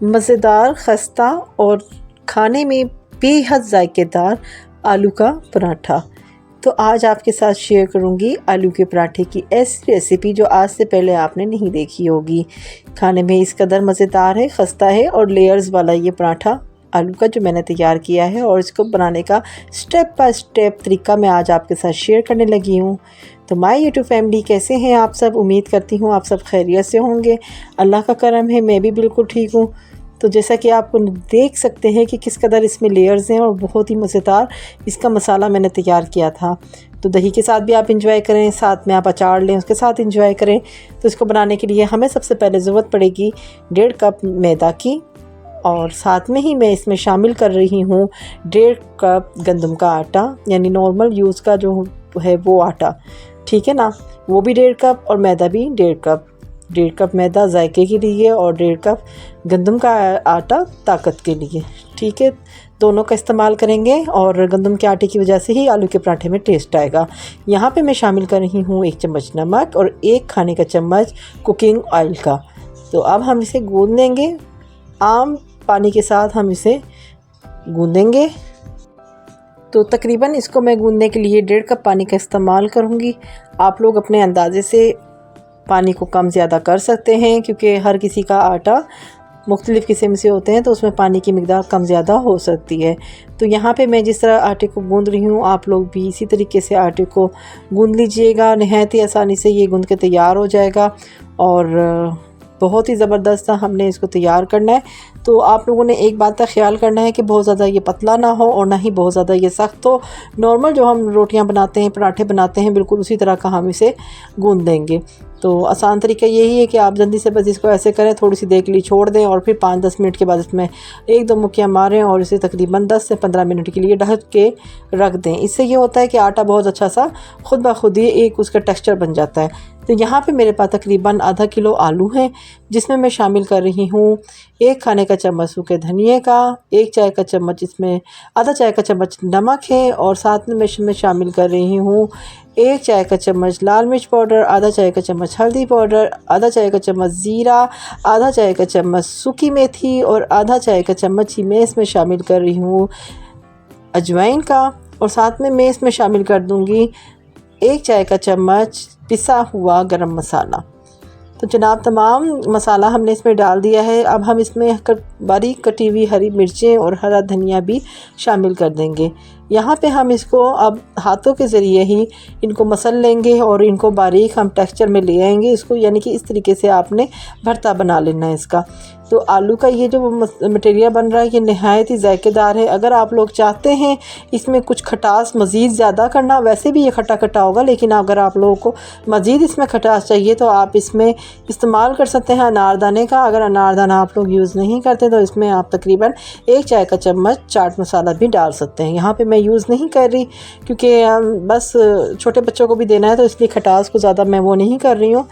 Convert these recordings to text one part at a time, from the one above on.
मज़ेदार, खस्ता और खाने में बेहद जायकेदार आलू का पराठा। तो आज आपके साथ शेयर करूंगी आलू के पराठे की ऐसी रेसिपी जो आज से पहले आपने नहीं देखी होगी। खाने में इस कदर मज़ेदार है, खस्ता है और लेयर्स वाला ये पराठा आलू का जो मैंने तैयार किया है, और इसको बनाने का स्टेप बाय स्टेप तरीका मैं आज आपके साथ शेयर करने लगी हूँ। तो माय यूट्यूब फैमिली, कैसे हैं आप सब? उम्मीद करती हूँ आप सब खैरियत से होंगे। अल्लाह का करम है, मैं भी बिल्कुल ठीक हूँ। तो जैसा कि आप देख सकते हैं कि किस कदर इसमें लेयर्स हैं और बहुत ही मज़ेदार इसका मसाला मैंने तैयार किया था। तो दही के साथ भी आप इंजॉय करें, साथ में आप अचार लें उसके साथ इंजॉय करें। तो इसको बनाने के लिए हमें सबसे पहले ज़रूरत पड़ेगी 1.5 कप मैदा की, और साथ में ही मैं इसमें शामिल कर रही हूँ 1.5 कप गंदम का आटा, यानी नॉर्मल यूज़ का जो है वो आटा, ठीक है ना, वो भी 1.5 कप और मैदा भी 1.5 कप। 1.5 कप मैदा जायके के लिए और 1.5 कप गंदम का आटा ताकत के लिए, ठीक है। दोनों का इस्तेमाल करेंगे और गंदम के आटे की वजह से ही आलू के पराठे में टेस्ट आएगा। यहाँ पे मैं शामिल कर रही हूँ 1 चम्मच नमक और 1 खाने का चम्मच कुकिंग ऑयल का। तो अब हम इसे गूंद लेंगे, आम पानी के साथ हम इसे गूंदेंगे। तो तकरीबन इसको मैं गूंदने के लिए 1.5 कप पानी का इस्तेमाल करूँगी। आप लोग अपने अंदाज़े से पानी को कम ज़्यादा कर सकते हैं, क्योंकि हर किसी का आटा मुख्तलिफ़ किस्म से होते हैं, तो उसमें पानी की मिकदार कम ज़्यादा हो सकती है। तो यहाँ पे मैं जिस तरह आटे को गूंद रही हूँ, आप लोग भी इसी तरीके से आटे को गूंद लीजिएगा। नहायत ही आसानी से ये गूंद के तैयार हो जाएगा और बहुत ही ज़बरदस्त हमने इसको तैयार करना है। तो आप लोगों ने एक बात का ख्याल करना है कि बहुत ज़्यादा ये पतला ना हो और ना ही बहुत ज़्यादा ये सख्त हो। नॉर्मल जो हम रोटियां बनाते हैं, पराठे बनाते हैं, बिल्कुल उसी तरह का हम इसे गूंद देंगे। तो आसान तरीका यही है कि आप जल्दी से बस इसको ऐसे करें, थोड़ी सी देर के लिए छोड़ दें और फिर 5-10 मिनट के बाद इसमें 1-2 मुक्कियाँ मारें और इसे तकरीबन 10 से 15 मिनट के लिए ढक के रख दें। इससे ये होता है कि आटा बहुत अच्छा सा खुद ब खुद ही एक उसका टेक्स्चर बन जाता है। तो यहाँ पे मेरे पास तकरीबन आधा किलो आलू हैं, जिसमें मैं शामिल कर रही हूँ 1 खाने का चम्मच सूखे धनिए का, 1 चाय का चम्मच, इसमें आधा चाय का चम्मच नमक है, और साथ में मैं शामिल कर रही हूँ 1 चाय का चम्मच लाल मिर्च पाउडर, आधा चाय का चम्मच हल्दी पाउडर, आधा चाय का चम्मच ज़ीरा, आधा चाय का चम्मच सूखी मेथी और आधा चाय का चम्मच ही मैं इसमें शामिल कर रही हूँ अजवाइन का, और साथ में मैं इसमें शामिल कर दूँगी 1 चाय का चम्मच पिसा हुआ गरम मसाला। तो जनाब तमाम मसाला हमने इसमें डाल दिया है। अब हम इसमें बारीक कटी हुई हरी मिर्चें और हरा धनिया भी शामिल कर देंगे। यहाँ पे हम इसको अब हाथों के ज़रिए ही इनको मसल लेंगे और इनको बारीक हम टेक्सचर में ले आएंगे इसको, यानी कि इस तरीके से आपने भरता बना लेना है इसका। तो आलू का ये जो मटेरियल बन रहा है ये नहायत ही जायकेदार है। अगर आप लोग चाहते हैं इसमें कुछ खटास मज़ीद ज़्यादा करना, वैसे भी ये खट्टा खट्टा होगा, लेकिन अगर आप लोगों को मज़ीद इसमें खटास चाहिए तो आप इसमें इस्तेमाल कर सकते हैं अनारदाने का। अगर अनारदाना आप लोग यूज़ नहीं करते तो इसमें आप तकरीबन 1 चाय का चम्मच चाट मसाला भी डाल सकते हैं। यहाँ पे मैं यूज़ नहीं कर रही क्योंकि बस छोटे बच्चों को भी देना है, तो इसलिए खटास को ज़्यादा मैं वो नहीं कर रही हूँ।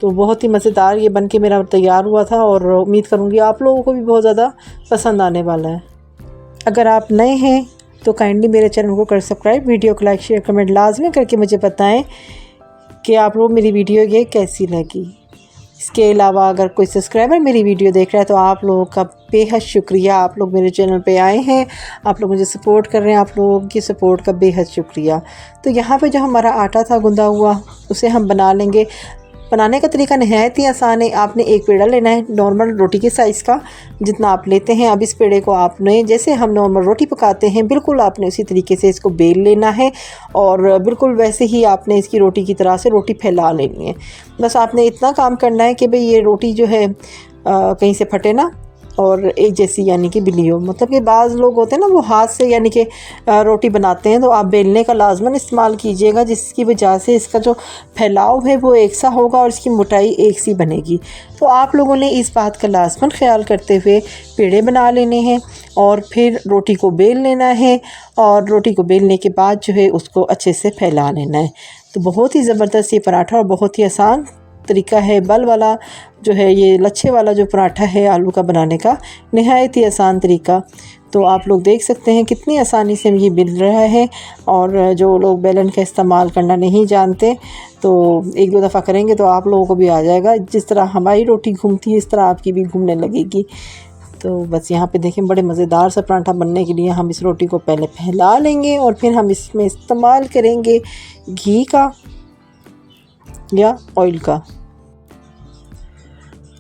तो बहुत ही मज़ेदार ये बन के मेरा तैयार हुआ था और उम्मीद करूँगी आप लोगों को भी बहुत ज़्यादा पसंद आने वाला है। अगर आप नए हैं तो काइंडली मेरे चैनल को कर सब्सक्राइब, वीडियो को लाइक शेयर कमेंट लाजमी करके मुझे बताएं कि आप लोग मेरी वीडियो ये कैसी लगी। इसके अलावा अगर कोई सब्सक्राइबर मेरी वीडियो देख रहा है तो आप लोगों का बेहद शुक्रिया। आप लोग मेरे चैनल पे आए हैं, आप लोग मुझे सपोर्ट कर रहे हैं, आप लोगों की सपोर्ट का बेहद शुक्रिया। तो यहाँ पे जो हमारा आटा था गूंदा हुआ, उसे हम बना लेंगे। बनाने का तरीका नहायत ही आसान है। आपने एक पेड़ा लेना है नॉर्मल रोटी के साइज़ का, जितना आप लेते हैं। अब इस पेड़े को आपने, जैसे हम नॉर्मल रोटी पकाते हैं, बिल्कुल आपने उसी तरीके से इसको बेल लेना है और बिल्कुल वैसे ही आपने इसकी रोटी की तरह से रोटी फैला लेनी है। बस आपने इतना काम करना है कि भाई ये रोटी जो है कहीं से फटे ना और एक जैसी यानी कि बिली हो। मतलब कि बाज़ लोग होते हैं ना वो हाथ से यानी कि रोटी बनाते हैं, तो आप बेलने का लाजमन इस्तेमाल कीजिएगा, जिसकी वजह से इसका जो फैलाव है वो एक सा होगा और इसकी मोटाई एक सी बनेगी। तो आप लोगों ने इस बात का लाजमन ख्याल करते हुए पेड़े बना लेने हैं और फिर रोटी को बेल लेना है, और रोटी को बेलने के बाद जो है उसको अच्छे से फैला लेना है। तो बहुत ही ज़बरदस्त ये पराठा और बहुत ही आसान तरीका है। बल वाला जो है, ये लच्छे वाला जो पराठा है आलू का बनाने का, नहायत ही आसान तरीका। तो आप लोग देख सकते हैं कितनी आसानी से ये बिल रहा है। और जो लोग बेलन का इस्तेमाल करना नहीं जानते तो एक दो दफ़ा करेंगे तो आप लोगों को भी आ जाएगा। जिस तरह हमारी रोटी घूमती है इस तरह आपकी भी घूमने लगेगी। तो बस यहाँ पे देखें, बड़े मज़ेदार सा पराठा बनने के लिए हम इस रोटी को पहले फैला लेंगे और फिर हम इसमें इस्तेमाल करेंगे घी का या ऑयल का।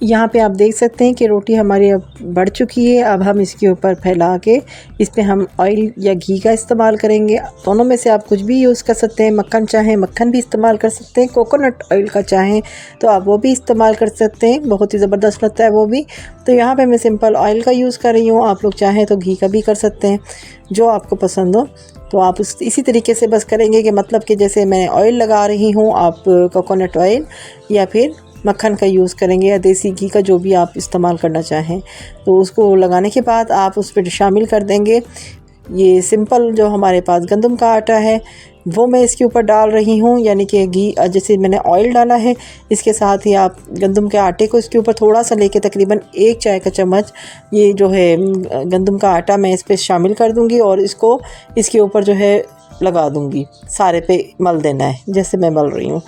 यहाँ पे आप देख सकते हैं कि रोटी हमारी अब बढ़ चुकी है। अब हम इसके ऊपर फैला के इस पर हम ऑयल या घी का इस्तेमाल करेंगे। दोनों में से आप कुछ भी यूज़ कर सकते हैं। मक्खन चाहें मक्खन भी इस्तेमाल कर सकते हैं, कोकोनट ऑयल का चाहें तो आप वो भी इस्तेमाल कर सकते हैं, बहुत ही ज़बरदस्त लगता है वो भी। तो यहाँ पे मैं सिंपल ऑयल का यूज़ कर रही हूँ, आप लोग चाहें तो घी का भी कर सकते हैं, जो आपको पसंद हो। तो आप इसी तरीके से बस करेंगे कि मतलब कि जैसे मैं ऑयल लगा रही हूँ, आप कोकोनट ऑयल या फिर मक्खन का यूज़ करेंगे या देसी घी का, जो भी आप इस्तेमाल करना चाहें। तो उसको लगाने के बाद आप उस पर शामिल कर देंगे ये सिंपल जो हमारे पास गंदम का आटा है वो मैं इसके ऊपर डाल रही हूँ। यानी कि घी जैसे मैंने ऑयल डाला है, इसके साथ ही आप गंदम के आटे को इसके ऊपर थोड़ा सा लेके तकरीबन 1 चाय का चम्मच ये जो है गंदम का आटा मैं इस पर शामिल कर दूँगी और इसको इसके ऊपर जो है लगा दूँगी, सारे पे मल देना है जैसे मैं मल रही हूँ।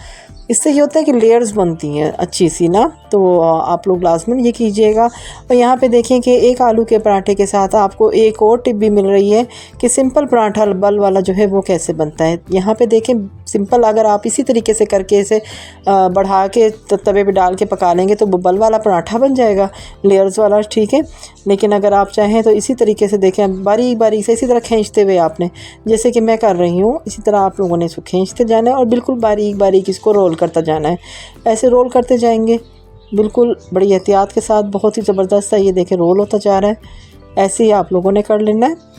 इससे ये होता है कि लेयर्स बनती हैं अच्छी सी ना, तो आप लोग लाजमन ये कीजिएगा। और यहाँ पे देखें कि एक आलू के पराठे के साथ आपको एक और टिप भी मिल रही है कि सिंपल पराठा बल वाला जो है वो कैसे बनता है। यहाँ पे देखें सिंपल अगर आप इसी तरीके से करके इसे बढ़ा के तवे पे डाल के पका लेंगे तो वो बल वाला पराठा बन जाएगा, लेयर्स वाला, ठीक है। लेकिन अगर आप चाहें तो इसी तरीके से देखें, बारीक बारीक से इसी तरह खींचते हुए आपने जैसे कि मैं कर रही हूँ इसी तरह आप लोगों ने इसको खींचते जाना है और बिल्कुल बारीक बारीक इसको रोल करता जाना है। ऐसे रोल करते जाएंगे बिल्कुल बड़ी एहतियात के साथ, बहुत ही ज़बरदस्त है। ये देखें रोल होता जा रहा है, ऐसे ही आप लोगों ने कर लेना है।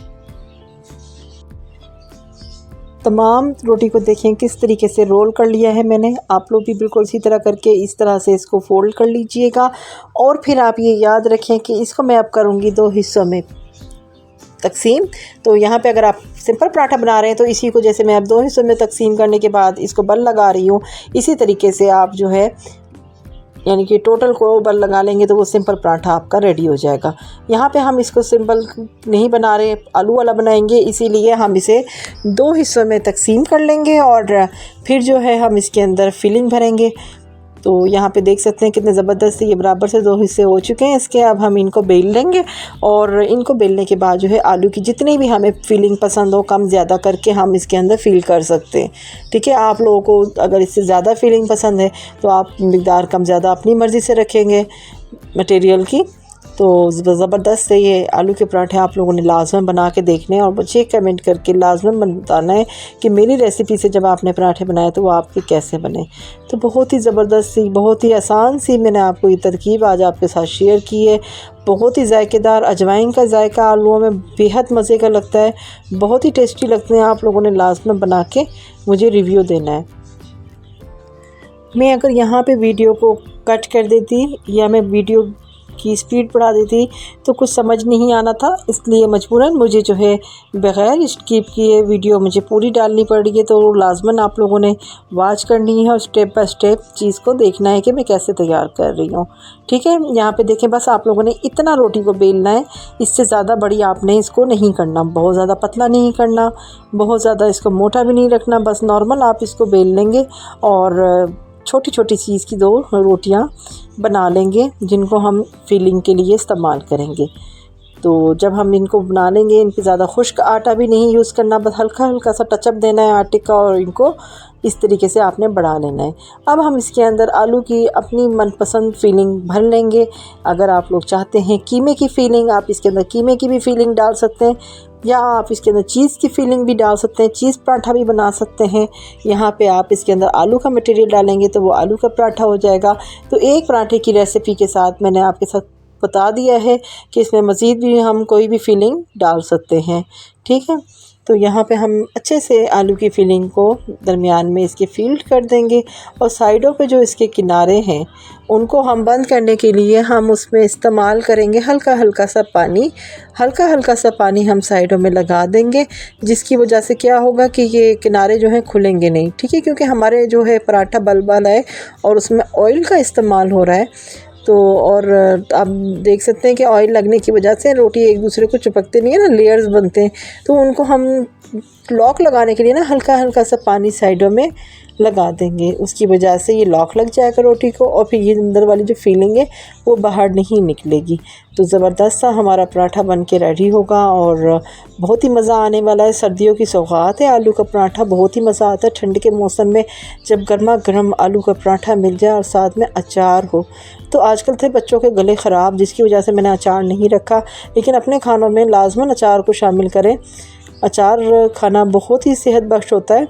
तमाम रोटी को देखें किस तरीके से रोल कर लिया है मैंने, आप लोग भी बिल्कुल इसी तरह करके इस तरह से इसको फोल्ड कर लीजिएगा। और फिर आप ये याद रखें कि इसको मैं अब करूँगी 2 हिस्सों में तकसीम। तो यहाँ पे अगर आप सिंपल पराठा बना रहे हैं तो इसी को जैसे मैं अब 2 हिस्सों में तकसीम करने के बाद इसको बल लगा रही हूँ, इसी तरीके से आप जो है यानी कि टोटल को बल लगा लेंगे तो वो सिंपल पराठा आपका रेडी हो जाएगा। यहाँ पे हम इसको सिंपल नहीं बना रहे, आलू वाला बनाएंगे, इसीलिए हम इसे 2 हिस्सों में तकसीम कर लेंगे और फिर जो है हम इसके अंदर फिलिंग भरेंगे। तो यहाँ पे देख सकते हैं कितने ज़बरदस्त ये बराबर से 2 हिस्से हो चुके हैं इसके। अब हम इनको बेल लेंगे और इनको बेलने के बाद जो है आलू की जितनी भी हमें फीलिंग पसंद हो कम ज़्यादा करके हम इसके अंदर फिल कर सकते हैं, ठीक है। आप लोगों को अगर इससे ज़्यादा फीलिंग पसंद है तो आप मिक़दार कम ज़्यादा अपनी मर्ज़ी से रखेंगे मटेरियल की। तो ज़बरदस्त है ये आलू के पराठे, आप लोगों ने लाजमन बना के देखने और मुझे कमेंट करके लाजमन बताना है कि मेरी रेसिपी से जब आपने पराठे बनाए तो वो आपके कैसे बने। तो बहुत ही ज़बरदस्त सी, बहुत ही आसान सी मैंने आपको ये तरकीब आज आपके साथ शेयर की है। बहुत ही जायकेदार, अजवाइन का जायका आलूओं में बेहद मज़े का लगता है, बहुत ही टेस्टी लगते हैं। आप लोगों ने लाजमन बना के मुझे रिव्यू देना है। मैं अगर यहाँ पे वीडियो को कट कर देती या मैं वीडियो की स्पीड बढ़ा देती तो कुछ समझ नहीं आना था, इसलिए मजबूरन मुझे जो है बग़ैर स्किप किए वीडियो मुझे पूरी डालनी पड़ रही है। तो लाजमन आप लोगों ने वॉच करनी है और स्टेप बाय स्टेप चीज़ को देखना है कि मैं कैसे तैयार कर रही हूँ, ठीक है। यहाँ पे देखें बस आप लोगों ने इतना रोटी को बेलना है, इससे ज़्यादा बड़ी आपने इसको नहीं करना, बहुत ज़्यादा पतला नहीं करना, बहुत ज़्यादा इसको मोटा भी नहीं रखना, बस नॉर्मल आप इसको बेल लेंगे और छोटी छोटी चीज़ की 2 रोटियां बना लेंगे जिनको हम फिलिंग के लिए इस्तेमाल करेंगे। तो जब हम इनको बना लेंगे, इन पे ज़्यादा खुश्क आटा भी नहीं यूज़ करना, बस हल्का हल्का सा टचअप देना है आटे का और इनको इस तरीके से आपने बढ़ा लेना है। अब हम इसके अंदर आलू की अपनी मनपसंद फिलिंग भर लेंगे। अगर आप लोग चाहते हैं कीमे की फिलिंग, आप इसके अंदर कीमे की भी फिलिंग डाल सकते हैं या आप इसके अंदर चीज़ की फिलिंग भी डाल सकते हैं, चीज़ पराठा भी बना सकते हैं। यहाँ पे आप इसके अंदर आलू का मटेरियल डालेंगे तो वो आलू का पराठा हो जाएगा। तो एक पराठे की रेसिपी के साथ मैंने आपके साथ बता दिया है कि इसमें मज़ीद भी हम कोई भी फिलिंग डाल सकते हैं, ठीक है। तो यहाँ पे हम अच्छे से आलू की फिलिंग को दरमियान में इसके फील्ड कर देंगे और साइडों पे जो इसके किनारे हैं उनको हम बंद करने के लिए हम उसमें इस्तेमाल करेंगे हल्का हल्का सा पानी। हल्का हल्का सा पानी हम साइडों में लगा देंगे, जिसकी वजह से क्या होगा कि ये किनारे जो हैं खुलेंगे नहीं, ठीक है, क्योंकि हमारे जो है पराठा बल वाला है और उसमें ऑयल का इस्तेमाल हो रहा है। तो और आप देख सकते हैं कि ऑयल लगने की वजह से रोटी एक दूसरे को चिपकते नहीं है ना, लेयर्स बनते हैं। तो उनको हम लॉक लगाने के लिए ना हल्का हल्का सा पानी साइडों में लगा देंगे, उसकी वजह से ये लॉक लग जाएगा रोटी को और फिर ये अंदर वाली जो फीलिंग है वो बाहर नहीं निकलेगी। तो ज़बरदस्त सा हमारा पराठा बन के रेडी होगा और बहुत ही मज़ा आने वाला है। सर्दियों की सौगात है आलू का पराठा, बहुत ही मज़ा आता है ठंड के मौसम में जब गर्मा गर्म आलू का पराठा मिल जाए और साथ में अचार हो। तो आजकल थे बच्चों के गले ख़राब, जिसकी वजह से मैंने अचार नहीं रखा, लेकिन अपने खानों में लाजमन अचार को शामिल करें। अचार खाना बहुत ही सेहत बख्श होता है,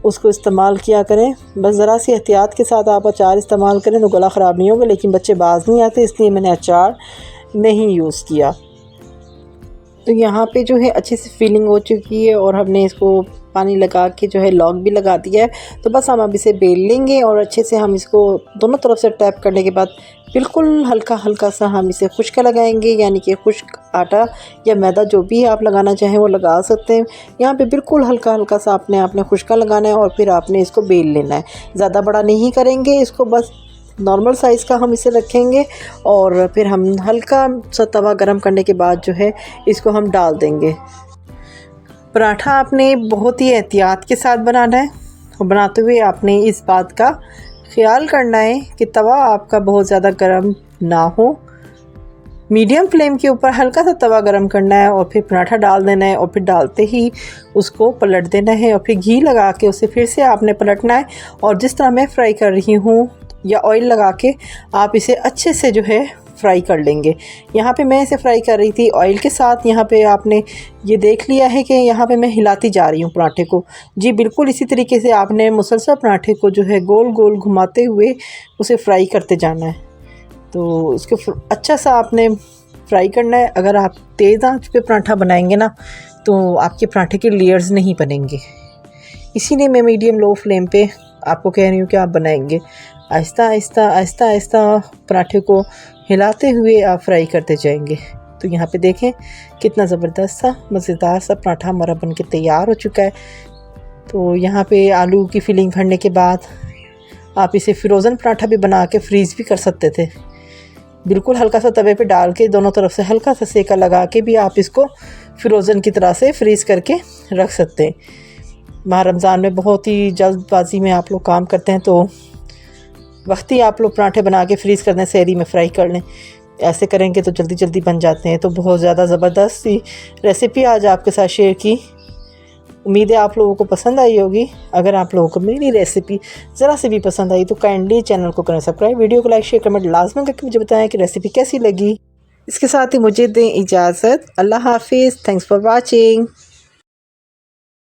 उसको इस्तेमाल किया करें। बस ज़रा सी एहतियात के साथ आप अचार इस्तेमाल करें तो गला ख़राब नहीं होगा। लेकिन बच्चे बाज नहीं आते, इसलिए मैंने अचार नहीं यूज़ किया। तो यहाँ पे जो है अच्छी सी फिलिंग हो चुकी है और हमने इसको पानी लगा के जो है लॉक भी लगा दिया है। तो बस हम अब इसे बेल लेंगे और अच्छे से हम इसको दोनों तरफ से टैप करने के बाद बिल्कुल हल्का हल्का सा हम इसे खुश्क लगाएंगे, यानी कि खुश्क आटा या मैदा जो भी आप लगाना चाहें वो लगा सकते हैं। यहाँ पे बिल्कुल हल्का हल्का सा आपने खुश्का लगाना है और फिर आपने इसको बेल लेना है। ज़्यादा बड़ा नहीं करेंगे इसको, बस नॉर्मल साइज़ का हम इसे रखेंगे और फिर हम हल्का सा तवा गरम करने के बाद जो है इसको हम डाल देंगे। पराठा आपने बहुत ही एहतियात के साथ बनाना है और बनाते हुए आपने इस बात का ख्याल करना है कि तवा आपका बहुत ज़्यादा गर्म ना हो। मीडियम फ्लेम के ऊपर हल्का सा तवा गरम करना है और फिर पराठा डाल देना है और फिर डालते ही उसको पलट देना है और फिर घी लगा के उसे फिर से आपने पलटना है। और जिस तरह मैं फ्राई कर रही हूँ या ऑयल लगा के आप इसे अच्छे से जो है फ्राई कर लेंगे। यहाँ पे मैं इसे फ्राई कर रही थी ऑयल के साथ। यहाँ पे आपने ये देख लिया है कि यहाँ पे मैं हिलाती जा रही हूँ पराठे को। जी बिल्कुल इसी तरीके से आपने मुसलसल पराठे को जो है गोल गोल घुमाते हुए उसे फ्राई करते जाना है। तो उसको अच्छा सा आपने फ्राई करना है। अगर आप तेज़ आंच पे पराठा बनाएंगे ना तो आपके पराठे के लेयर्स नहीं बनेंगे, इसीलिए मैं मीडियम लो फ्लेम पे आपको कह रही हूँ कि आप बनाएंगे। आहिस्ता आहिस्ता आहिस्ता आहिस्ता पराठे को हिलाते हुए आप फ्राई करते जाएंगे। तो यहाँ पे देखें कितना ज़बरदस्त सा मज़ेदार सा पराठा हमारा बन के तैयार हो चुका है। तो यहाँ पे आलू की फिलिंग भरने के बाद आप इसे फ्रोज़न पराठा भी बना के फ्रीज़ भी कर सकते थे। बिल्कुल हल्का सा तवे पे डाल के दोनों तरफ से हल्का सा सेका लगा के भी आप इसको फ्रोज़न की तरह से फ्रीज़ करके रख सकते हैं। माह रमज़ान में बहुत ही जल्दबाजी में आप लोग काम करते हैं, तो वक्त ही आप लोग पराठे बना के फ्रीज़ कर दें, सहरी में फ्राई कर लें। ऐसे करेंगे तो जल्दी जल्दी बन जाते हैं। तो बहुत ज़्यादा ज़बरदस्त सी रेसिपी आज आपके साथ शेयर की। उम्मीद है आप लोगों को पसंद आई होगी। अगर आप लोगों को मेरी रेसिपी ज़रा से भी पसंद आई तो काइंडली चैनल को करें सब्सक्राइब, वीडियो को लाइक शेयर कमेंट लाजमी करके मुझे बताएं कि रेसिपी कैसी लगी। इसके साथ ही मुझे दें इजाज़त। अल्लाह हाफिज़। Thanks for watching.